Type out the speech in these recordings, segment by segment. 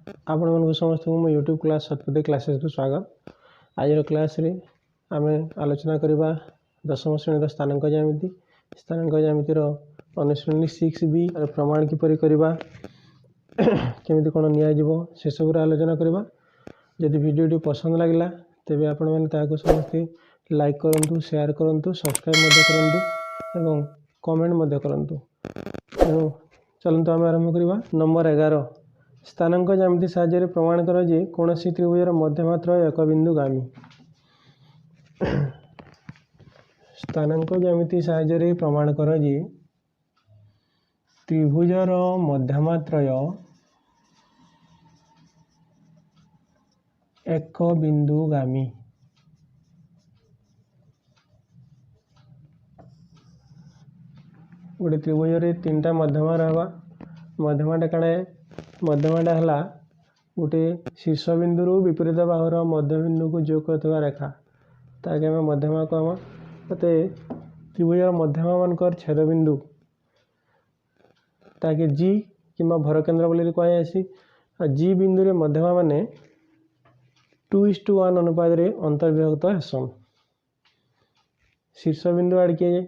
आपण मन समस्त मो यूट्यूब क्लास सतपति क्लासेस को स्वागत। आज क्लास रे आम आलोचना करवा दशम श्रेणी स्थानांक ज्यामिति अनुश्रेणी 6B प्रमाण किपरि करवा केमिति कोन निया जिवो से सब आलोचना करवा। यदि वीडियो पसंद लागला तेबे आपण माने ताको समस्त लाइक करंतु, शेयर करंतु, सब्सक्राइब मध्य करंतु एवं कमेंट मध्य करंतु। चलंतु आम आरंभ करवा। नंबर 11 स्थानांक ज्यामिति साहाय्य प्रमाण कर जे कौनसी त्रिभुजर मध्यमात्र एक बिंदुगामी। स्थानांक ज्यामिति साहाय्य प्रमाण कर जे त्रिभुजर मध्यमात्रय एक बिंदुगामी। गोटे त्रिभुज तीनटा मध्यमा रहा। मध्यमाटा कण मध्यमाटा है गोटे शीर्ष बिंदु विपरीत बाहुर मध्य बिंदु को जोग करथिबा रेखा ताके हम मध्यमा कहमा। ते त्रिभुजर मध्यमा मानकर छेद बिंदु ताके जी किंबा भरकेन्द्र बोली कहुसी। जी बिंदु रे मध्यमा माने 2:1 अनुपात रे अंतर्विभक्त हेसन। शीर्ष बिंदु आड़के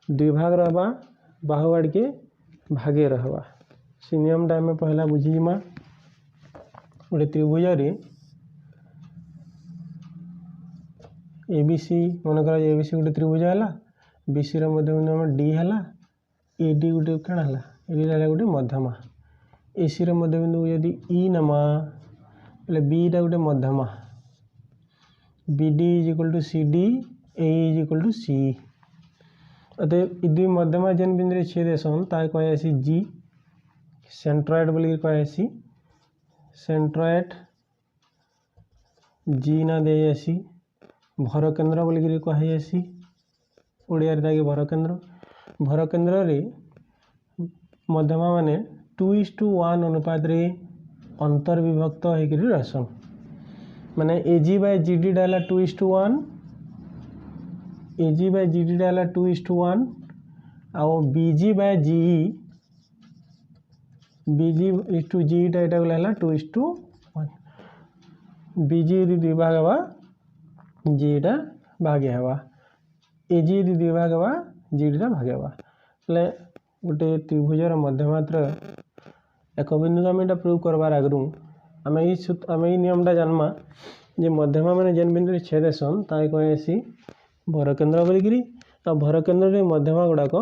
दुई भाग रहबा, बाहु आड़के भागे रहबा। से नियमटा आम पहला बुझीमा। गोटे त्रिभुज एबीसी मनकर एबीसी गोटे त्रिभुज है। बीसी मध्यबिंदु आम डी है। एडी गोटे कण है, एडी है गोटे मध्यमा। एसी मध्यबिंदु यदि ई नमा बोले बीटा गोटे मध्यमा। BD is equal to C D, A is equal to सी। अतः दुई मध्यमा जेन बिंदु छेद हेसन ता कहे जी सेंट्रॉइड बोली कहे। सेंट्रॉइड जी ना दे जासी भरकेन्द्र बोली कहे। ओडिया रे भरकेन्द्र। भरकेन्द्र रे मध्यमा माने 2:1 अनुपात रे अंतर्विभक्त होकर रहसन। माने एजी बाय जीडी डाला 2:1, एजी बाय जीडी डाला 2:1 आउ BG by GE, BG is to G टाइटा गला 2:1। बीजी यदि दुई भाग हवा जीटा भागे हवा, एजी यदि दुई भाग हवा जीटा भागे हवा। ले गोटे त्रिभुजर मध्यमात्र एक बिंदुगामीटा प्रूव करवार आगु आम ये नियमटा जानमा जे मध्यमा माने जेन बिंदु छेद हेसन ताई कहे भरकेन्द्र बोलिकी। आ भरकेन्द्र मध्यमा गुड़ाक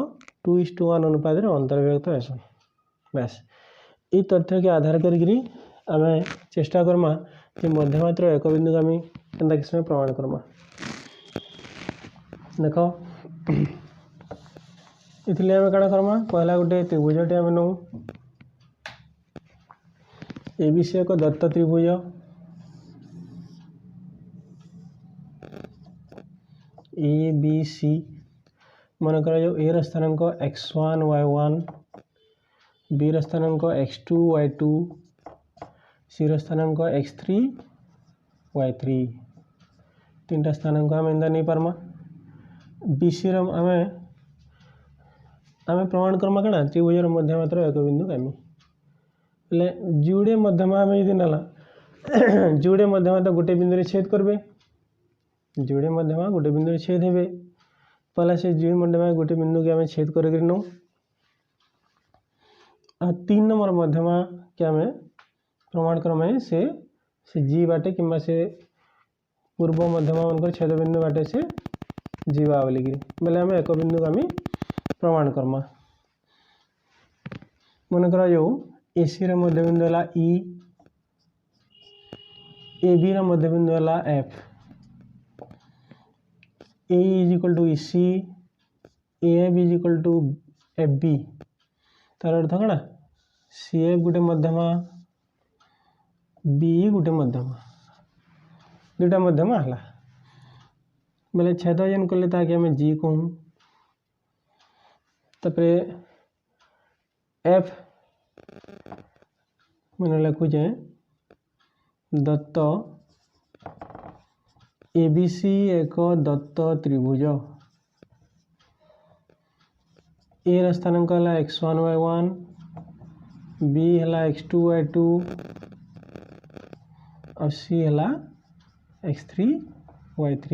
2:1 अनुपात रे अंतर्विभक्त हेसन। बस ये तथ्य के आधार करी आम चेष्टा करमा कि मध्यमात्र एक बिंदुगामी एंता किसी प्रमाण करमा। देख इसलिए आम कण करमा पहला गोटे त्रिभुजटे आम नौ एबीसी एक दत्त त्रिभुज। ए बी सी मनकर जो ए स्थानांक x1 y1, B स्थानांक x2 y2, सी स्थानांक x3 y3। तीनटा स्थानांक आम एंदा नहीं पारमा। बीसी आम प्रमाण करमा कण त्रिभुजर मध्यमात्र एक बिंदुगामी। जुड़े मध्यमा आम यदि नाला जुड़े मध्यमा तो गोटे बिंदु छेद करबे। जुड़े मध्यमा गोटे बिंदु छेद हेबे। पहला से जुड़े मध्यमा गोटे बिंदु के आम छेद कर नौ। 3 नंबर मध्यमा के आम प्रमाण करमा से जी बाटे किंबा से पूर्व मध्यमा मनकर छेद बिंदु बाटे से जीवा बोलिकी बोले आम एक बिंदुगामी प्रमाण करमा। मनकर जो एसी मध्यबिंदु है ई, एबी मध्यबिंदु है F, A is equal to EC, F is equal to F B. तार अर्थ कण सी एफ गोटे मध्यमा, बी गोटे मध्यमा, दुटा मध्यमा है बोले छेद जेन कले ताकि आम जी कहूँ। तापरे एफ मैंने लिखुचे दत्त एबीसी एक दत्त त्रिभुज। ए स्थानांक है x1 y1, B स्थानांक x2 y2, सी स्थानांक x3 y3। तीनटा स्थानांक आम एंदा नहीं पारमा। बीसी एक दत्त त्रिभुज। ए बी सी एक दत्त त्रिभुज। 3 नंबर मध्यमा बी है x2y2 और सी है x3y3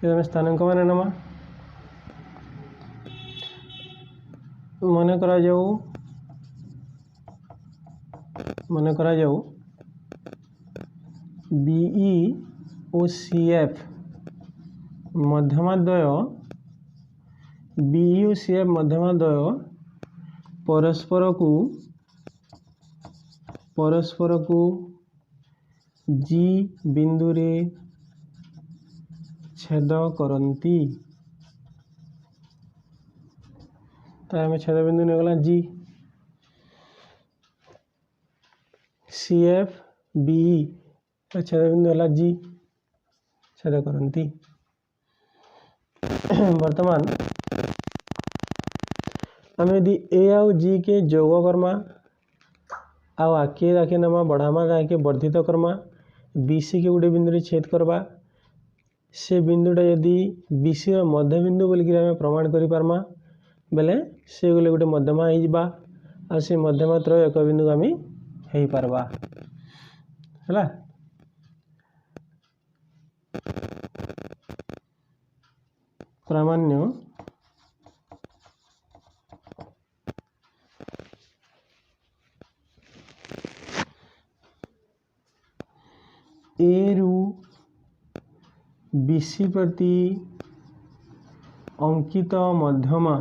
ये स्थानांक मान नमा मन करा जाऊ बीई और सीएफ मध्यमा द्वय बीई और सीएफ मध्यमा द्वय परस्पर को जी बिंदु रे छेद करती तो छेद बिंदु निगला जी सीएफ बीई छेद बिंदु है जी छेद करती वर्तमान आम यदि ए आउ जी के जोग करमा आके नमा बढ़ामा आके वर्धित करमा बीसी के गोटे बिंदु छेद करवा से बिंदुटा यदि बीसी मध्य बिंदु बोलिक प्रमाण कर पारमा बेले से गले गोटे मध्यमा हो से मध्यमात्र एक बिंदु आम हो पारबा है प्रामाण्य ए रु बीसी प्रति अंकित मध्यमा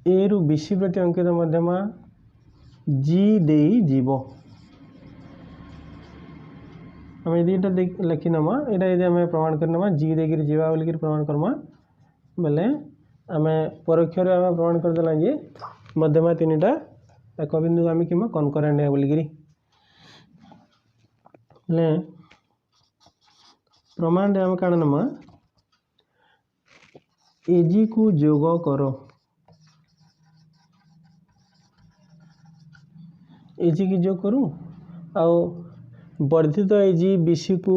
ए रु बीसी प्रति अंकित मध्यमा जी दे जीव आम यदि लिखी नमा यहाँ यदि आम प्रमाण करनमा जी दे जीवा बोलिक प्रमाण करमा बेले आम परोक्ष आम प्रमाण करदेला जे मध्यमा तीनटा एक बिंदु आम कि कनकरेन्ट है बोलिक प्रमाण आम काण नमा एजी को जोग कर एजी की जोग करूँ आउ वर्धित एजी बीसी को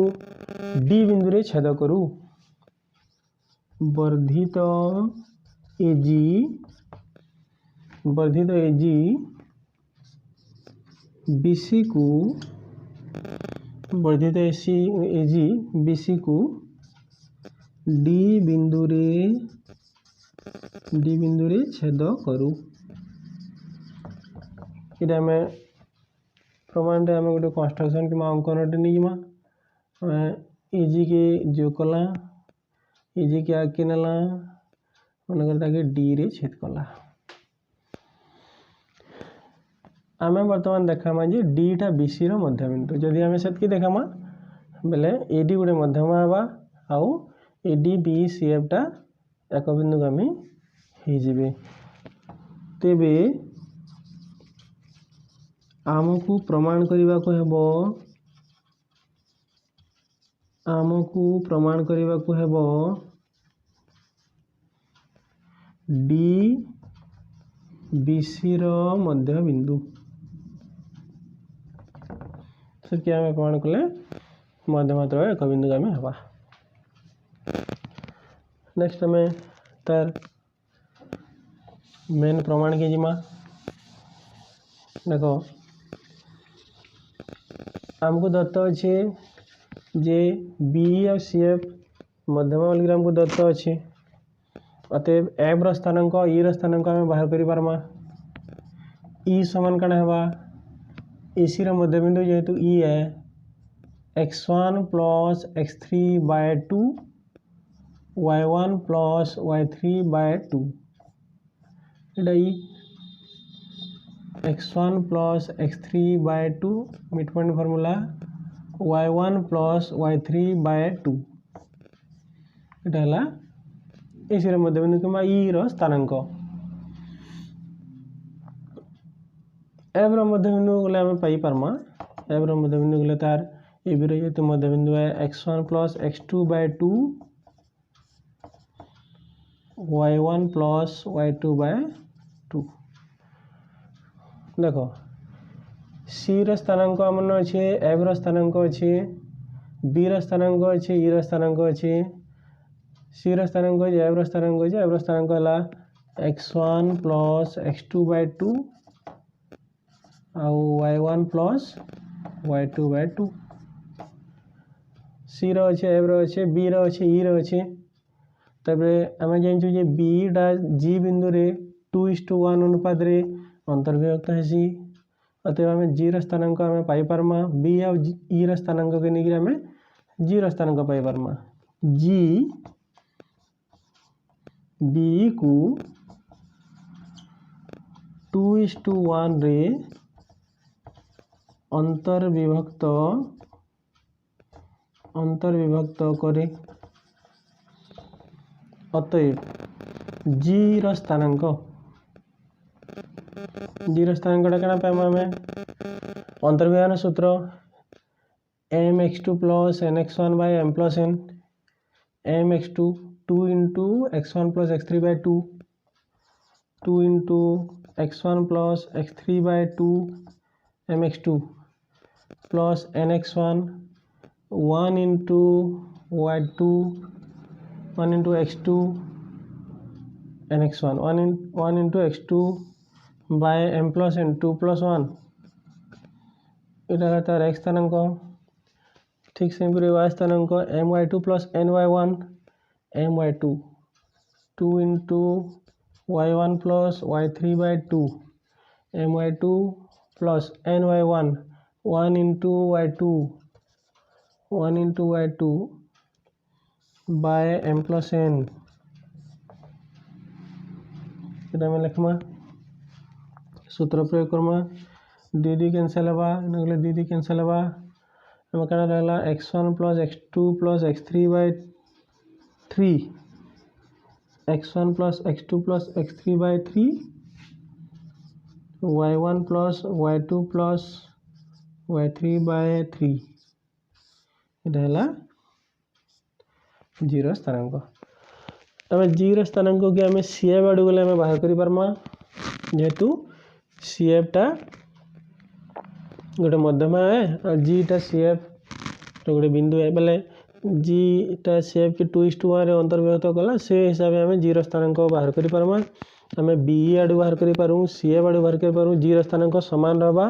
डी बिंदु रे छेद करूँ वर्धित एजी बीसी को वर्धित एजी बीसी को डी बिंदु रे छेद करूँ इटा में प्रमाण आम गोटे कंस्ट्रक्शन कि अंकन नहीं इजी के जो कला इजी के आगे नाला मनकर डी रे छेद कला आम बर्तमान देखामा जे डी टा बीसी रो मध्य बिंदु जदि आम से देखामा बेले एडी गोटे मध्यमा हवा आउ एडी बी सी एफ टा एक बिंदु आम हो तेबे आमको प्रमाण करने को हेबो डी बीसी रो मध्य बिंदु से क्या आम प्रमाण कले मध्यमात्र एक बिंदु आम हवा नेक्स्ट आम तार मेन प्रमाण के जिमा देखो आमको दत्त अच्छे जे बी और सी एफ मध्यमा बोलिक आमको दत्त अच्छे अतएव एफ स्थानांक ई स्थानांक आम बाहर कर पारमा ई समान कण है एसी रो मध्य बिंदु जेहेतु ई है x1 plus x3/2 y1 plus y3/2 इटा ई x1 plus x3/2 mid point formula y1 plus y3/2 इटा है एसी रो मध्य बिंदु कि ई रो स्थानांक एफ रो मध्य बिंदु गले आम पाई पारमा एफ रो मध्य बिंदु गले तार ए बी रो जेहेतु मध्य बिंदु है x1 plus x2/2 y1 plus y2/2 देखो सी रो स्थानांक आमन अच्छे एफ रो स्थानांक अच्छे बी रो स्थानांक अच्छे ई रो स्थानांक अच्छे सी रो स्थानांक अच्छे एफ रो स्थानांक अच्छे एफ रो स्थानांक है x1 प्लस x2/2 आउ y1 प्लस y2/2 सी रो अच्छे एफ रो अच्छे बी रो अच्छे ई रो अच्छे तबरे आम जानचु जे बी टा जी बिंदु रे 2:1 अनुपात रे अंतर्विभक्त हेसी अतएव आम जी रो स्थानांक आम पाई पारमा बी आ ई रो स्थानांक के नेगी आम जी रो स्थानांक पाई पारमा जी बी को 2:1 रे अंतर्विभक्त करे अतएव जी रो स्थानांक कणा पाइमा आम अंतर्विभाजन सूत्र mx2 plus nx1 by m plus n mx2 2 into x1 plus x3/2 2 into x1 plus x3/2 mx2 plus nx1 1 into y2 1 into x2 nx1 1 into x2 by m plus n 2 plus 1 इटा तार x स्थानांक ठीक से y स्थानांक my2 plus ny1 my2 2 into y1 plus y3/2 my2 plus ny1 1 into y2 by m plus n इटा में लिखमा सूत्र प्रयोग Karma dd cancel हवा नगले dd cancel हवा हम कणा रहला x1 plus x2 plus x3/3 x1 plus x2 plus x3/3 y1 plus y2 plus y3/3 इटा हला जीरो स्थानांक तबे जीरो स्थानांक के हमें सीएफ आडू गले हमें बाहर करि परमा जेहेतु सीएफ टा गोटे मध्यमा है और जी टा सीएफ गोटे बिंदु है बोले जी टा सीएफ के 2:1 रे अंतर्भुक्त कला से हिसाब से हमें जीरो स्थानांक बाहर करि परमा हमें बी आडू बाहर करि पारू सीएफ आडू बाहर करि पारू जीरो स्थानांक समान रहबा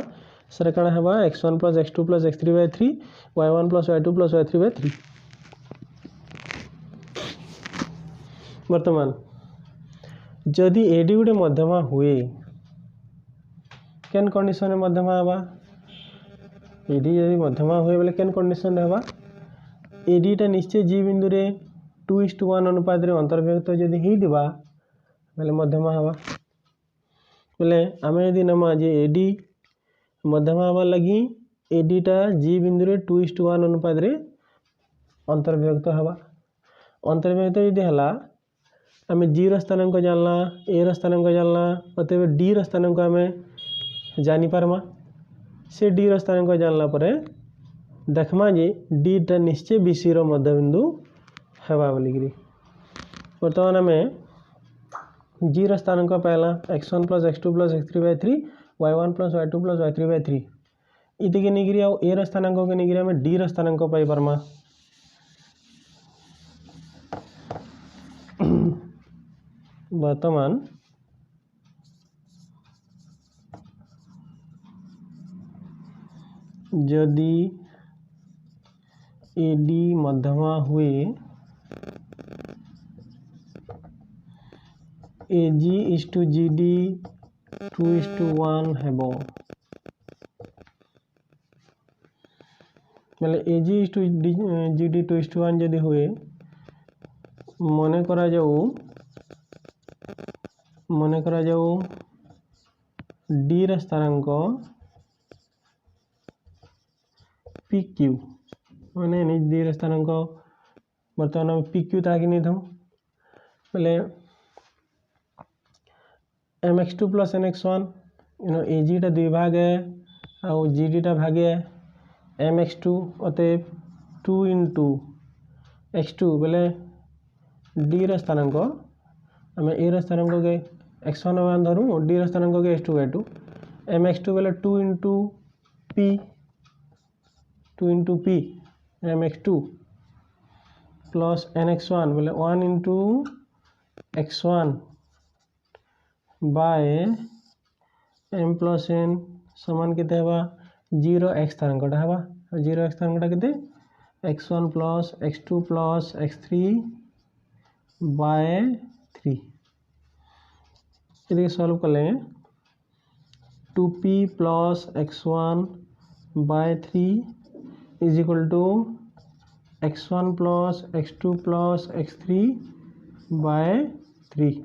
सर कणा हबा x1 plus x2 plus x3/3 y1 plus y2 plus y3/3 वर्तमान जदि एडी गोटे मध्यमा हुए केन कंडीशन में मध्यमा हवा एडी यदि मध्यमा हुए बोले केन कंडीशन हवा एडी टा निश्चय जी बिंदु रे 2:1 अनुपात रे अंतर्भुक्त जदि ही दिबा बोले मध्यमा हवा बोले आमे यदि नमा जे एडी मध्यमा हवा लगी एडी टा जी बिंदु रे 2:1 अनुपात रे अंतर्भुक्त हवा अंतर्भुक्त यदि हला आमे जी रो स्थानांक जानला ए रो स्थानांक जानला अतएव डी रो स्थानांक आमे जानी पारमा से डी रो स्थानांक जानला परे देखमा जे डी टा निश्चय बीसी रो मध्यबिंदु हेबा बोलिगिरी वर्तमान आमे जी रो स्थानांक पाइला x1 plus x2 plus x3/3 y1 plus y2 plus y3/3 इति के निगिरी आ ए रो स्थानांक के निगिरी आमे डी रो स्थानांक पाई पारमा वर्तमान जदि एडी मध्यमा हुए एजी इज टू जीडी 2:1 हेबो मतलब एजी इज टू जीडी 2:1 जदि हुए मने करा जाऊ डी रो स्थानांक पी क्यू मैंने नहीं डी रो स्थानांक बर्तमान पी क्यू ताकि नहीं था बोले mx2 plus nx1 एजी टा दुई भाग है और जीडी टा भागे mx2 अतएव 2 into x2 बोले डी रो स्थानांक आम ए रो स्थानांक के x1 मान धरू डी रो स्थानांक के x2/2 mx2 बोले 2 into p mx2 plus nx1 बोले 1 into x1 by M plus N समान केते हवा 0x तरंगटा हवा 0x तरंगटा केते x1 plus x2 plus x3 by 3 ये सॉल्व कले 2p plus x1 by 3 is equal to x1 plus x2 plus x3 by 3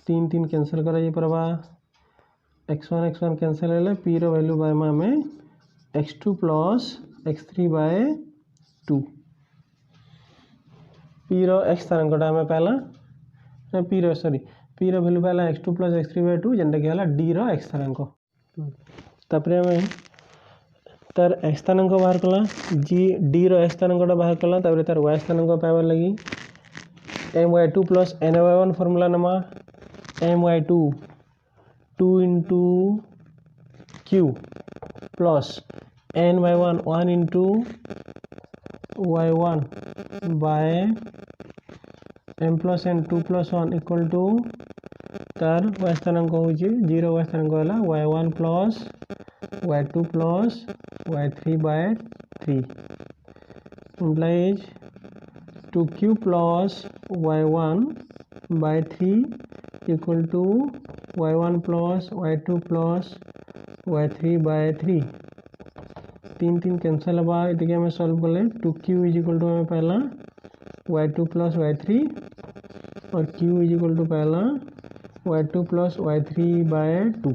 तीन तीन कैंसिल करा परवा x1 कैंसिल है p रो वैल्यू बाय में x2 plus x3 by 2 p रो x तरंगटा में पहला p रो वैल्यू पहला x2 प्लस x3 बाय 2 जेंटा कि हला d रो x तरंग तापरे हमें तार x तरंग बाहर कला d रो x तरंगटा बाहर कला तापरे तार y तरंग पाइबार लगी my2 प्लस ny1 फॉर्मूला नमा my2 2 into q plus ny1 1 into y1 by m plus n 2 plus 1 equal to तार y स्थानांक होची 0 y स्थानांक होला y1 plus y2 plus y3 by 3 implies 2q plus y1 by 3 equal to y1 plus y2 plus y3 by 3 तीन तीन cancel हवा ये हमें solve कर ले 2q इज इक्वल टू हमें पहला y2 प्लस y3 और q इज इक्वल टू पहला y2 plus y3 bye 2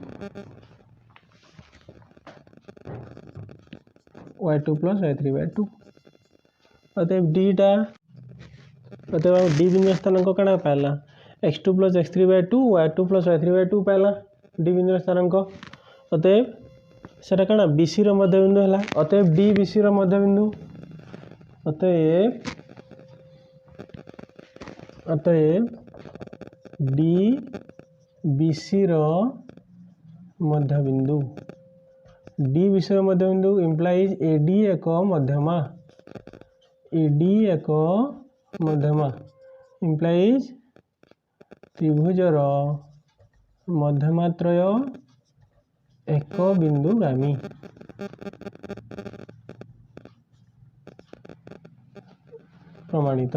y2 plus y3 bye 2 अतएव d बिंदु स्थानांक कण पहला x2 plus x3 by 2 y2 plus y3 bye 2 पहला d बिंदु स्थानांक अतएव सेटा कण BC रो मध्य बिंदु है अतएव d BC रो मध्य बिंदु अतएव d BC रो मध्य बिंदु d BC रो मध्य बिंदु इंप्लाइज AD एक मध्यमा इंप्लाइज त्रिभुजर मध्यमात्रय एक बिंदुगामी प्रमाणित।